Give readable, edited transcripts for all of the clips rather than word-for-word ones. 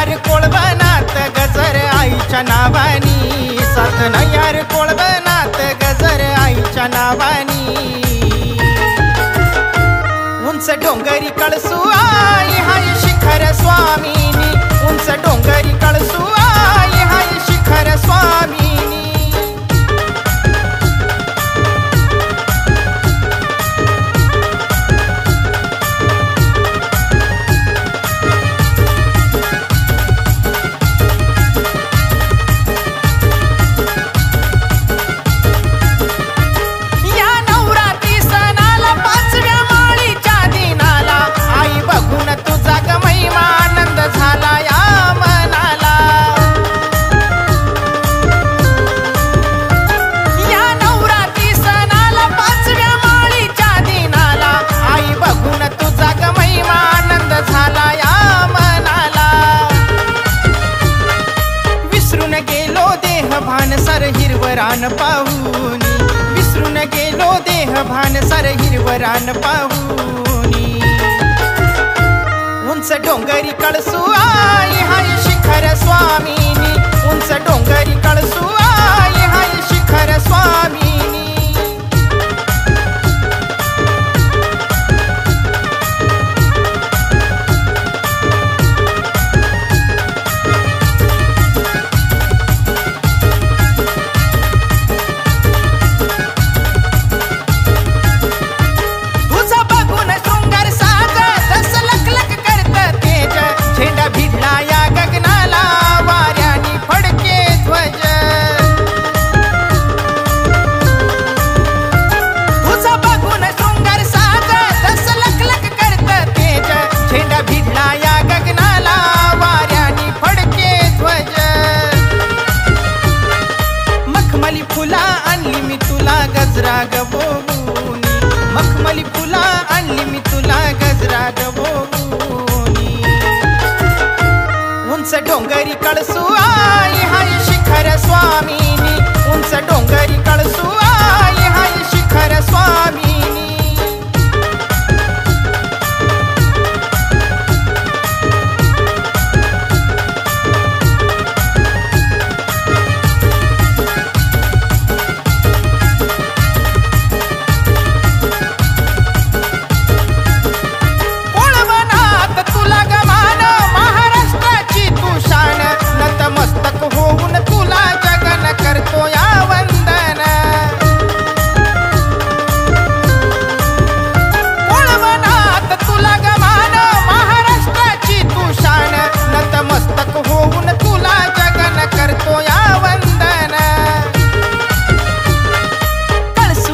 नैहार कोळवनात गजर आईच्या नावानी, सात नैहार कोळवनात गजर आईच्या नावानी। उंच डोंगरी कळसू आई हाय शिखर स्वामीनी, उंच डोंगरी कळसू आई हाय शिखर स्वामीनी। भानसर हिरवरान पाहुनी, विसरून गेलो देह भानसर हिरवरान पाहुनी। उंच डोंगरी कळसू आई हाय शिखर स्वामीनी, उंच डोंगरी कळसू आई हाय शिखर स्वामीनी। फुला आणली मी तुला गजरा गबोनी, मखमली फुला आणली मी तुला गजरा गबोनी। उंच डोंगरी कळसू आई हाय शिखर स्वामीनी, उंच डोंगरी कळसू आई हाय शिखर स्वामीनी।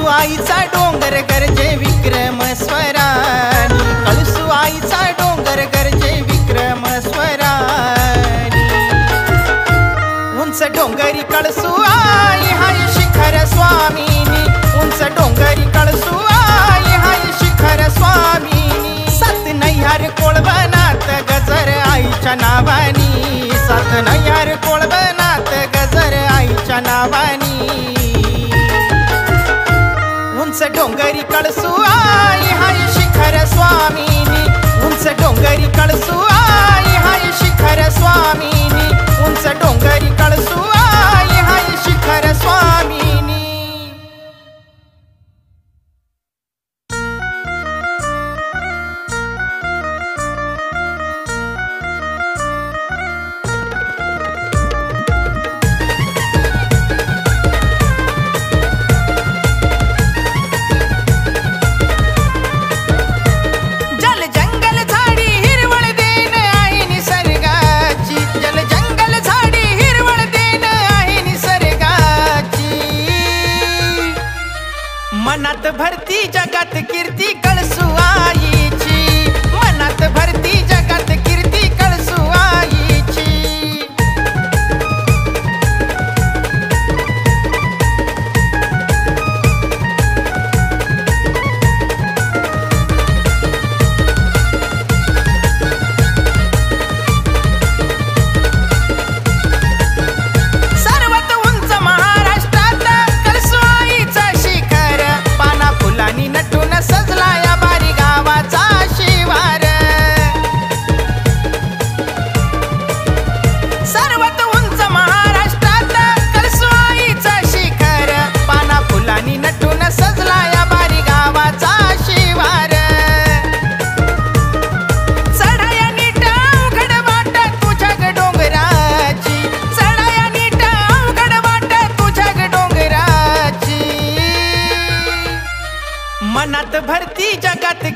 आईचा डोंगर गरजे विक्रम स्वरानी, कळसू आईचा डोंगर गरजे विक्रम स्वरानी। उंच डोंगरी कळसू आई हाय शिखर स्वामीनी, उंच डोंगरी कळसू आई हाय शिखर स्वामीनी। सात नैहार कोळवनात गजर आईच्या नावानी, सात नैहार कोळवनात गजर आईच्या नावानी। उंच डोंगरी कळसू आई हाय शिखर स्वामीनी, उंच डोंगरी कळसू आई हाय शिखर स्वामीनी, उंच डोंगरी कळसू आई हाय शिखर स्वामीनी। जल जंगल झाडी हिरवळ देन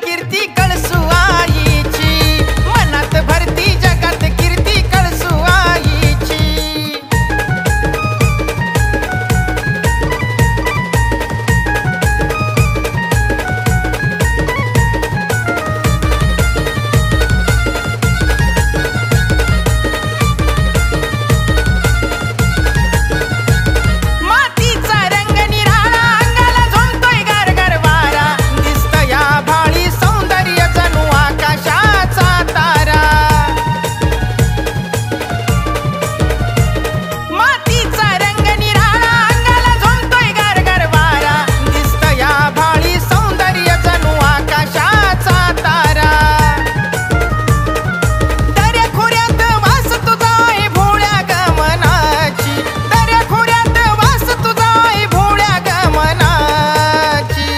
कीर्ती कळसू आईची, मनात भरती जगात कीर्ती कळसू आईची. मातीचा रंग निराळा अंगाला झोंबतोय गारगार वारा, दिसतं या भाळी सौंदर्य जणू आकाशाचा तारा. मातीचा रंग निराळा अंगाला झोंबतोय गारगार वारा, दिसतं या भाळी सौंदर्य जणू आकाशाचा तारा. दऱ्याखोऱ्यात वास तुझा आहे भोळ्या गमनाची, दऱ्याखोऱ्यात वास तुझा आहे भोळ्या गमनाची.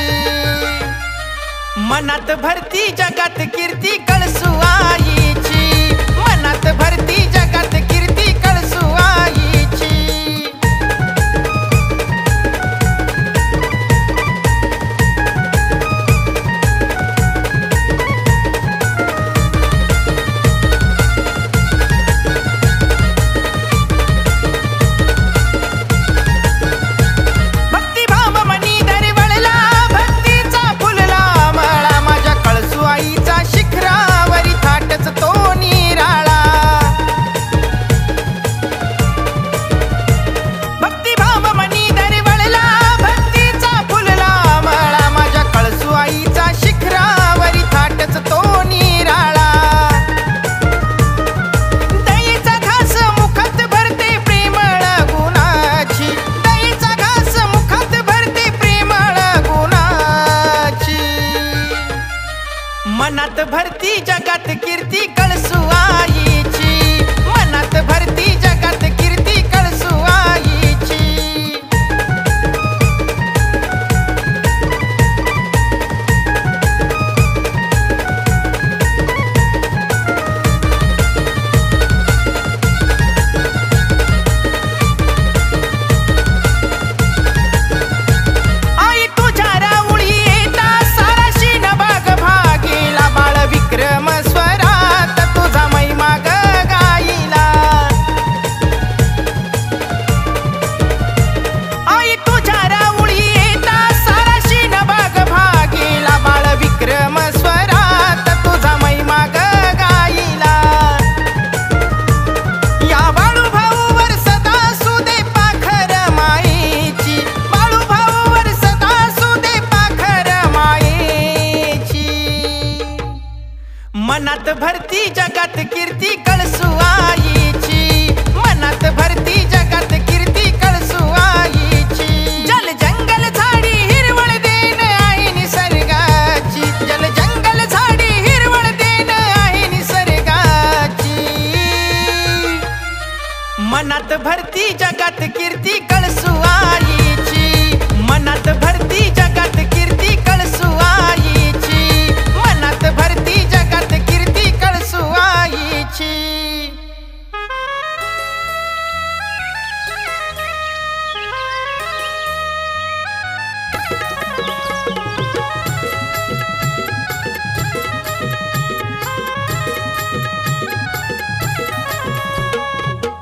मनात भरती जगात कीर्ती कळसू आईची, मनात भरती जगात कीर्ती कळसू आईची. भक्तिभाव मनी दरवळला, भक्तीचा फुलला मळा, माझ्या कळसू आईचा शिखरावरी थाटच तो निराळा. भक्तिभाव मनी दरवळला, भक्तीचा फुलला मळा, माझ्या कळसू आईचा शिखरावरी थाटच तो निराळा. दयेचा घास मुखात भरते प्रेमळ गुणाची, दयेचा घास मुखात भरते प्रेमळ गुणाची. मनात भरती जगात कीर्ती कळसू आईची, मनात भरती जगात कीर्ती कळसू आईची. आई तुझ्या राऊळी येता साराशी नभाग भागीला, बाळ विक्रम स्वरात तुझा महिमा ग गाईला. आई तुझ्या राऊळी येता साराशी नभाग भागीला, बाळ विक्रम स्वरात तुझा महिमा ग गाईला. या बाळू भाऊवर सदा सुदे पाखर मायेची, बाळू भाऊवर सदा सुदे पाखर मायेची. मनात भरती जगात कीर्ती कळसू आईची, मनात भरती जगात कीर्ती कळसू आईची. जल जंगल झाडी हिरवळ देण आहे निसर्गाची, जल जंगल झाडी हिरवळ देण आहे निसर्गाची. मनात भरती जगात कीर्ती कळसू आईची, मनात भरती जगात कीर्ती कळसू आईची, मनात भरती जगात कीर्ती कळसू आईची.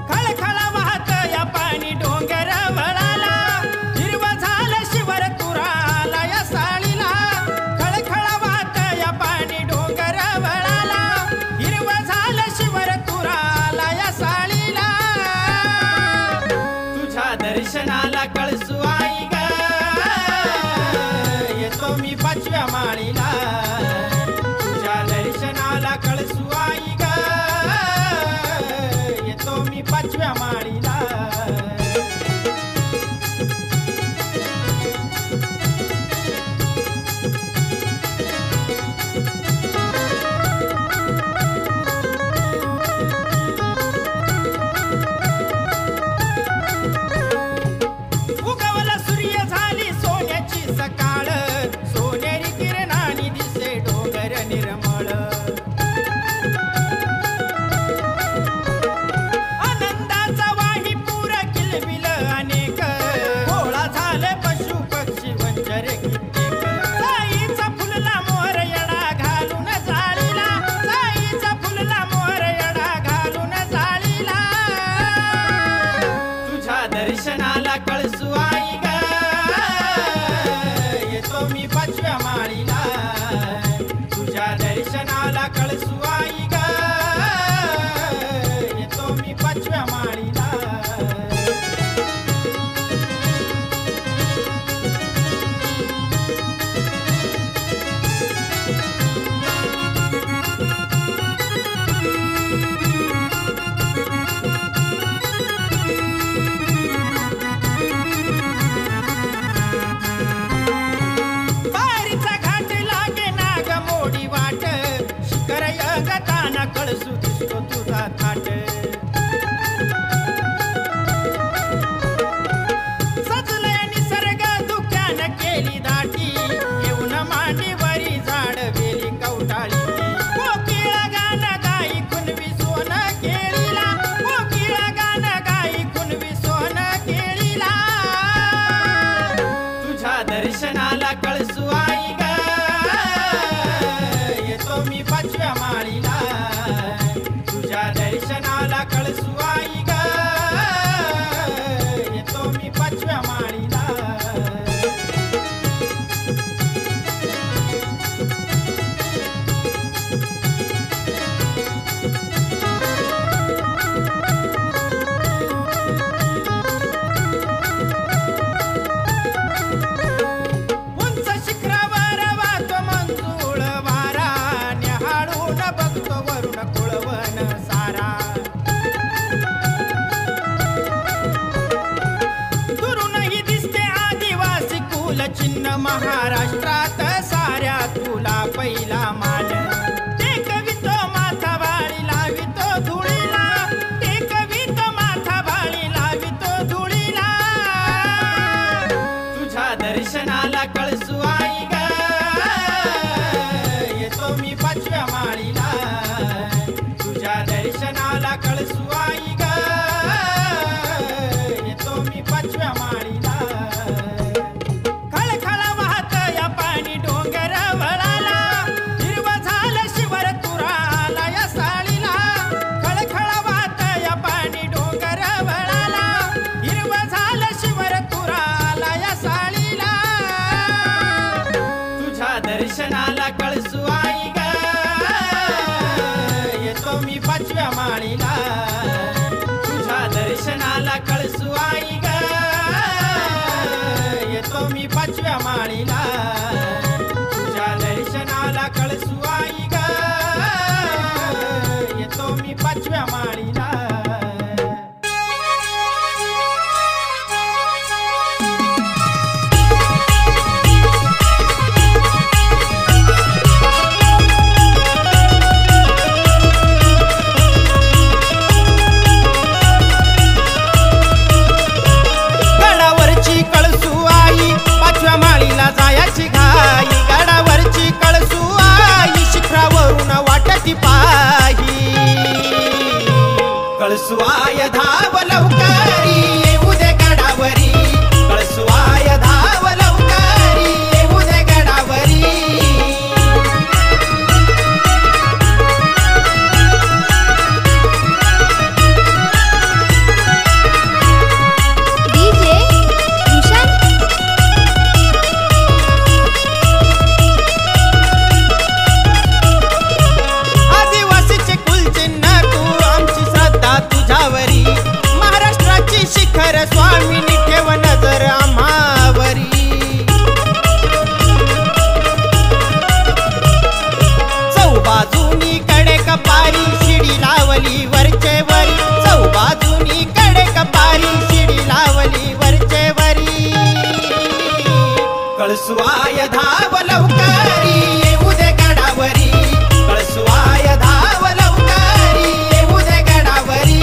खळखळ वाहत या पाणी डोंगर वळाला, हिरवं झालं शिवर तुराला, या कळसुआय धाव लवकरी येऊ दे गडावरी कळसुआय धाव लवकरी येऊ दे गडावरी महाराष्ट्राची शिखर स्वामीनी ठेव नजर आम्हावरी चौबाजूनी कडे कपारी शिडी लावली वरचे वरी चौबाजूनी कडे कपारी शिडी लावली वरचे वरी कळसुआय धाव लवकरी येऊ दे गडावरी कळसुआय धाव लवकरी येऊ दे गडावरी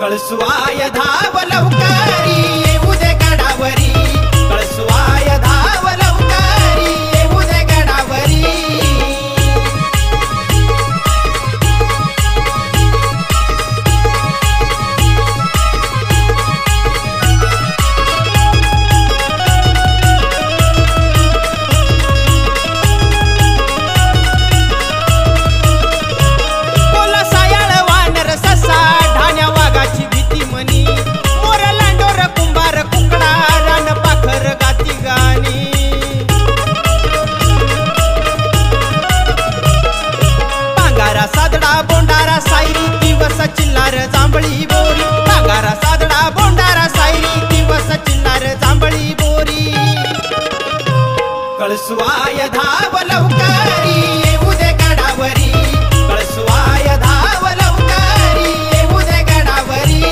कळसुआय धाव लवकरी येऊ दे गडावरी कळसुआय धाव लवकरी येऊ दे गडावरी चिल्लार जांभळी बोरी पागारा सादडा बोंडारा सायरी दिवस चिल्लार जांभळी बोरी कळसुआय धाव लवकरी येऊ दे गडावरी कळसुआय धाव लवकरी येऊ दे गडावरी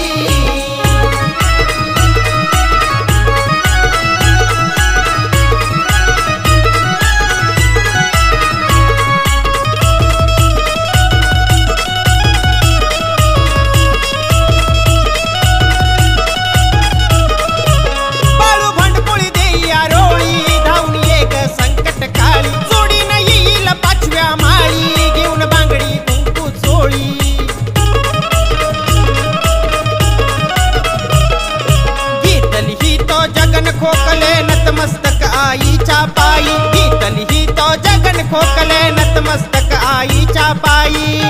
खोकले नतमस्तक आईच्या पायी गीतली ही तो जगन खोकले नतमस्तक आईच्या पायी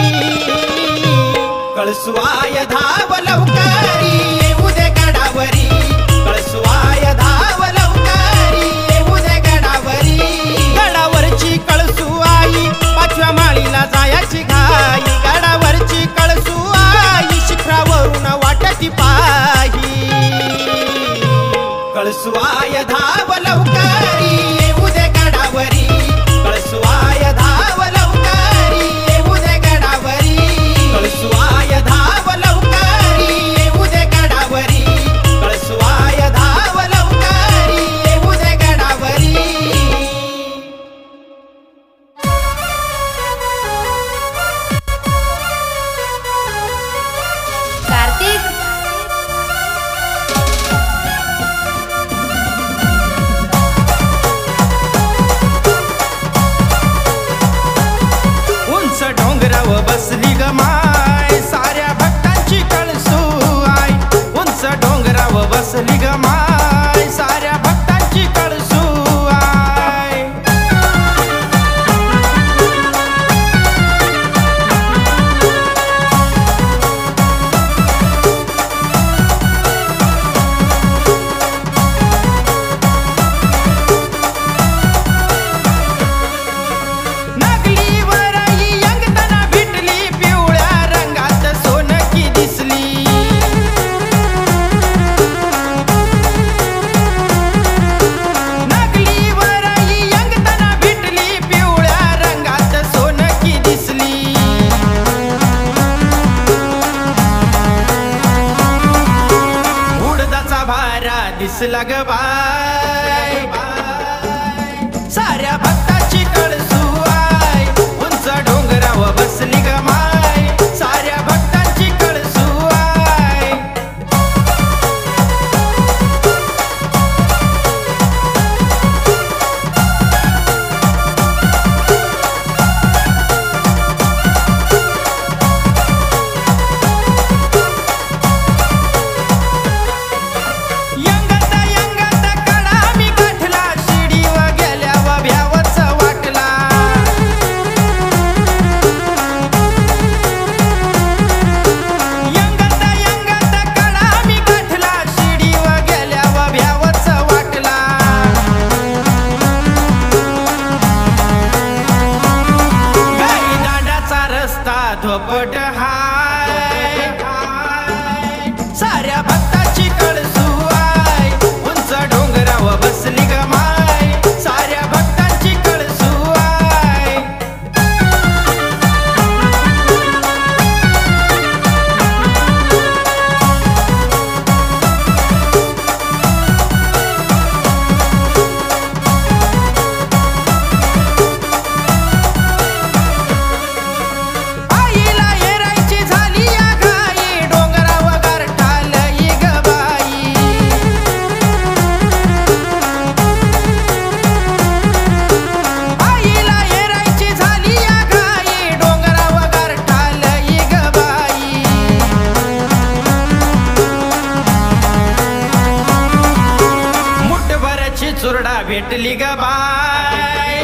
कळसुआय धाव लवकरी येऊ दे गडावरी कळसुआय धाव लवकरी येऊ दे गडावरी गडावरची कळसुआई पाचव्या माळीला जायाची घाई गडावरची कळसुआई शिखरावरून वाटती पाही कळसुआय धाव लवकरी येऊ दे गडावरी कळसुआय धाव लवकरी येऊ दे गडावरी कळसुआय धाव लवकरी येऊ दे गडावरी कळसुआय धाव लवकरी येऊ दे गडावरी कार्तिक फारा दिसला ग बाय, साऱ्या भक्ताची कळसूआय उंच डोंगरावर बसली ग माय, साऱ्या भक्तांची कळसूआय. धोपट हाय, साऱ्या भक्ताची कळसूआय उंच डोंगरावर बसली ग माय, साऱ्या भक्तांची कळसूआय. चुरडा भेटली ग बाय,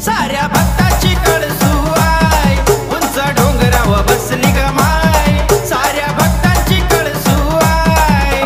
साऱ्या भक्ताची कळसूआय उंच डोंगरावर बसली ग माय, साऱ्या भक्तांची कळसूआय.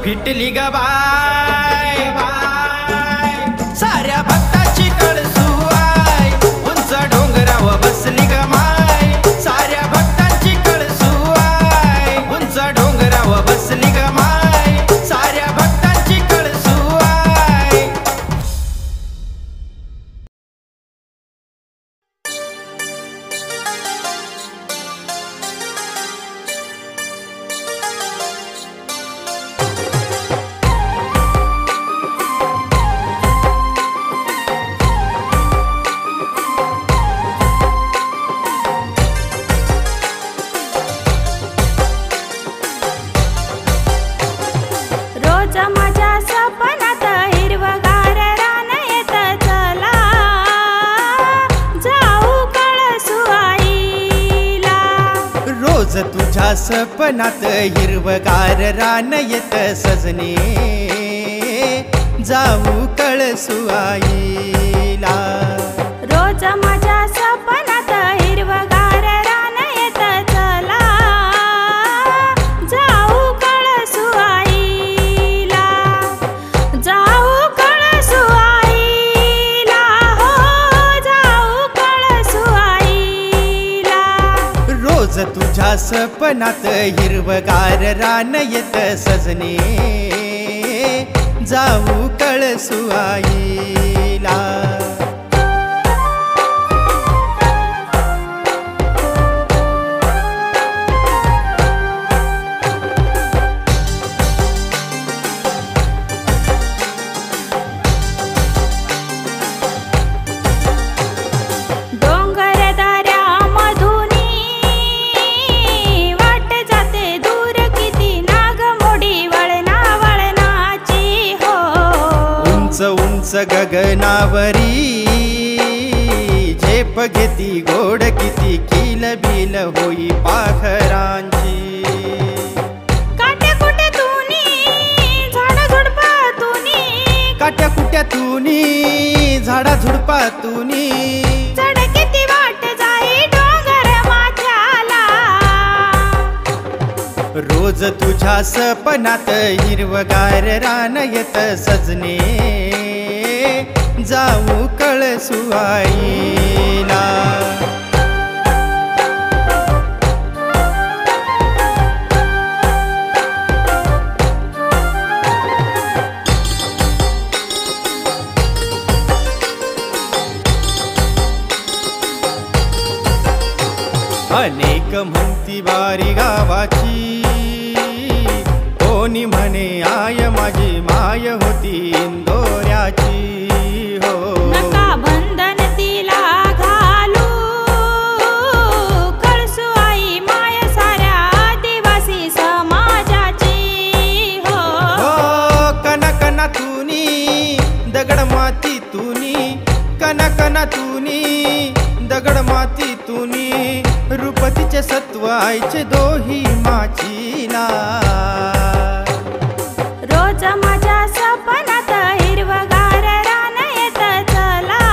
फिटली ग बाय, साऱ्या भक्ताची कळसूआय उंच डोंगरावर बसली ग माय, साऱ्या भक्तांची कळसूआय उंच डोंगरावर बसली ग माय, साऱ्या भक्तांची कळसूआय. रोज तुझ्या सपनात हिरवगार रान येत सजने, जाऊ कळसूआईला. रोज माझ्या सपनात हिरवगार रान येत चला, जाऊ कळसूआईला, जाऊ कळसूआईला, हो जाऊ कळसूआईला. रोज तुझ्या सपनात हिरवगार रान येत सजने, जाऊ कळसूआईला. गगनावरी झेप घेती गोड किती किल बिल होई पाखरांची. काट्या कुठे तुनी झाड झुडपा तुनी, काट्या कुठे कट्ट्यातूनी झाडा झुडपातूनी चढ किती वाट जाई डोंगर माथ्याला रोज तुझ्या सपनात हिरवगार रान येत सजने जाऊ कळसुआईला अनेक म्हणती बारी गावाची कोणी म्हणे आय माझी माय होती इंदोऱ्याची हो नका बंधन तिला घालू कळसुआई माय साऱ्या आदिवासी समाजाची हो कना तुनी दगड माती तुनी कना तुनी दगड माती तुनी रूपतीचे सत्व आईचे दोही माचीला रोज माझ्या सपनात हिरवगार रान येत चला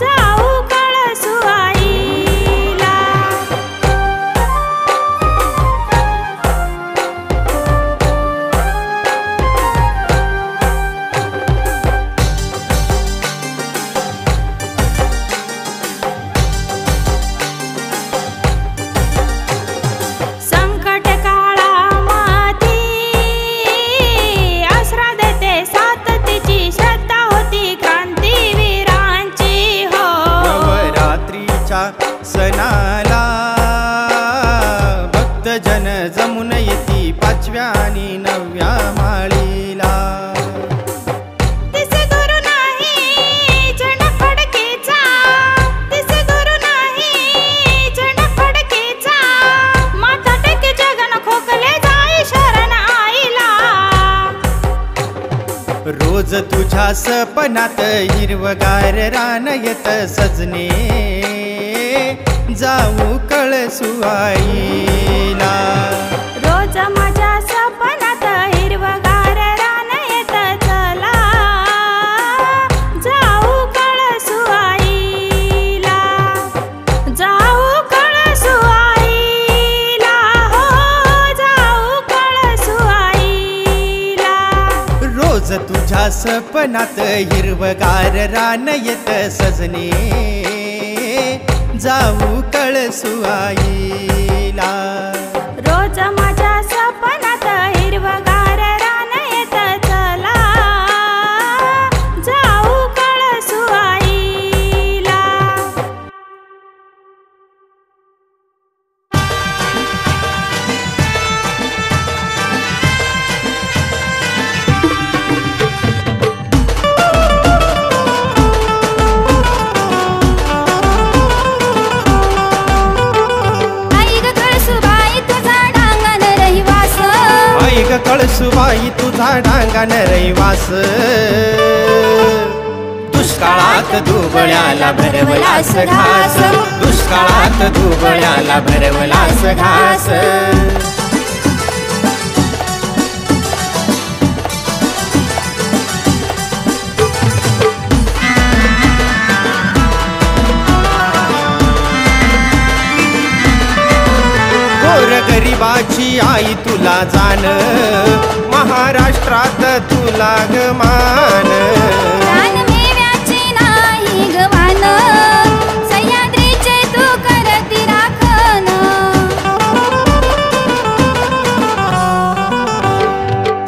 जाऊ कळसुआईला संकट काळामध्ये आसरा देते साथ तिची श्रद्धा होती क्रांतीवीरांची हो नवरात्रीच्या सणाला भक्तजन जमून येती 5व्या आणि 9व्या माळीला तिसे गुरु नाही झेंडा फडकेचा तिसे गुरु नाही झेंडा फडकेचा माथा टेके जगन खोकले जाई शरण आईला रोज तुझ्या सपनात हिरवगार रान येत सजने जाऊ कळसुआईला रोज माझ्या सपनात हिरवगार रान येत चला जाऊ कळसुआईला जाऊ कळसुआईला हो जाऊ कळसुआईला रोज तुझ्या सपनात हिरवगार रान येत सजने जाऊ कळसुआईला रोज माझ्या सपनात हिरवगार रान येत चला जाऊ कळसुआईला आई ग कळसुबाई तुझा डांगान रहिवास दुष्काळात दुबळ्याला भरवलास घास दुष्काळात दुबळ्याला भरवलास घास गोरगरिबाची आई तुला जाण महाराष्ट्रात तुला ग मान रानमेव्याची नाही गवान सह्याद्रीचे तू करती राखण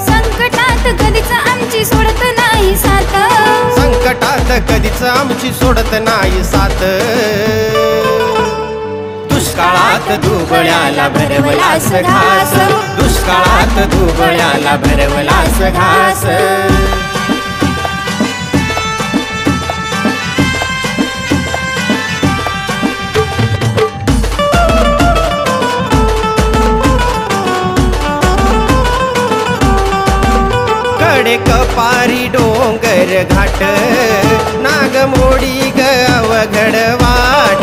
संकटात कधीच आमची सोडत नाही साथ संकटात कधीच आमची सोडत नाही साथ दुष्काळात दुबळ्याला भरवलास घास दुष्काळात दुबळ्याला भरवलास घास कडे कपारी डोंगर घाट नागमोडी ग अवघड वाट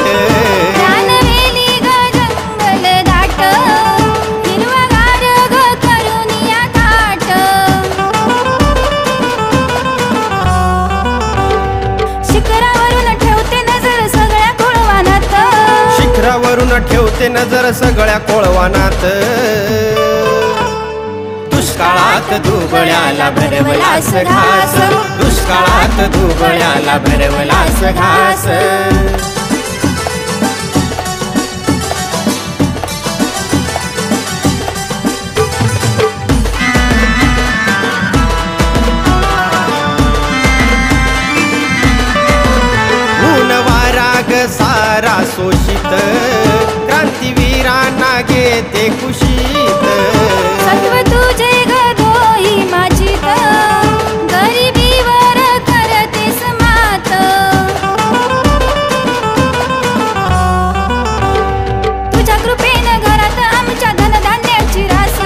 लावून ठेवते नजर सगळ्या कोळवानात दुष्काळात दुबळ्याला भरवलास घास दुष्काळात दुबळ्याला भरवलास घास सारा शोषित क्रांतीवीरांना घेते कुशीत सत्व तुझे गदोई माझीत गरिबीवर करतेस मात तुझ्या कृपेने घरात आमच्या धनधान्याची रास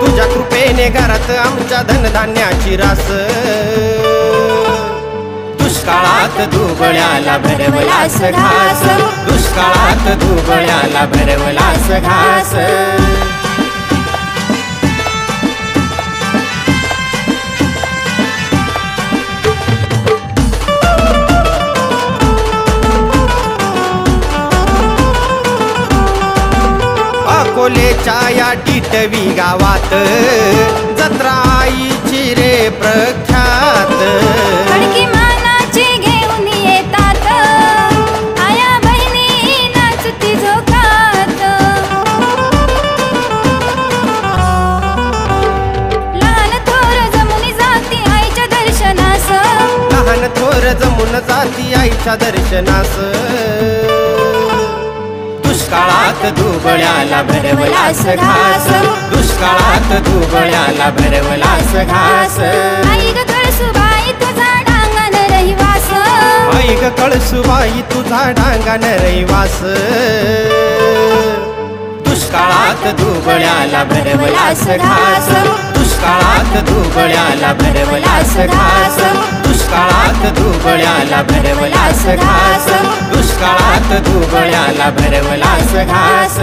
तुझ्या कृपेने घरात आमच्या धनधान्याची रास दुष्काळात दुबळ्याला भरवलास घास दुष्काळात दुबळ्याला भरवलास घास अकोलेच्या या टिटवी गावात जत्रा आईची रे प्रख्यात थोर जमून जाती आईच्या दर्शनास दुष्काळात दुबळ्याला भरवलास घास दुष्काळात दुबळ्याला भरवलास घास आई ग कळसुबाई तुझा डांगण रहिवास आई ग कळसुबाई तुझा डांगण रहिवास दुष्काळात दुबळ्याला भरवलास घास दुष्काळात दुबळ्याला भरवलास घास दुष्काळात दुबळ्याला भरवलास घास दुष्काळात दुबळ्याला भरवलास घास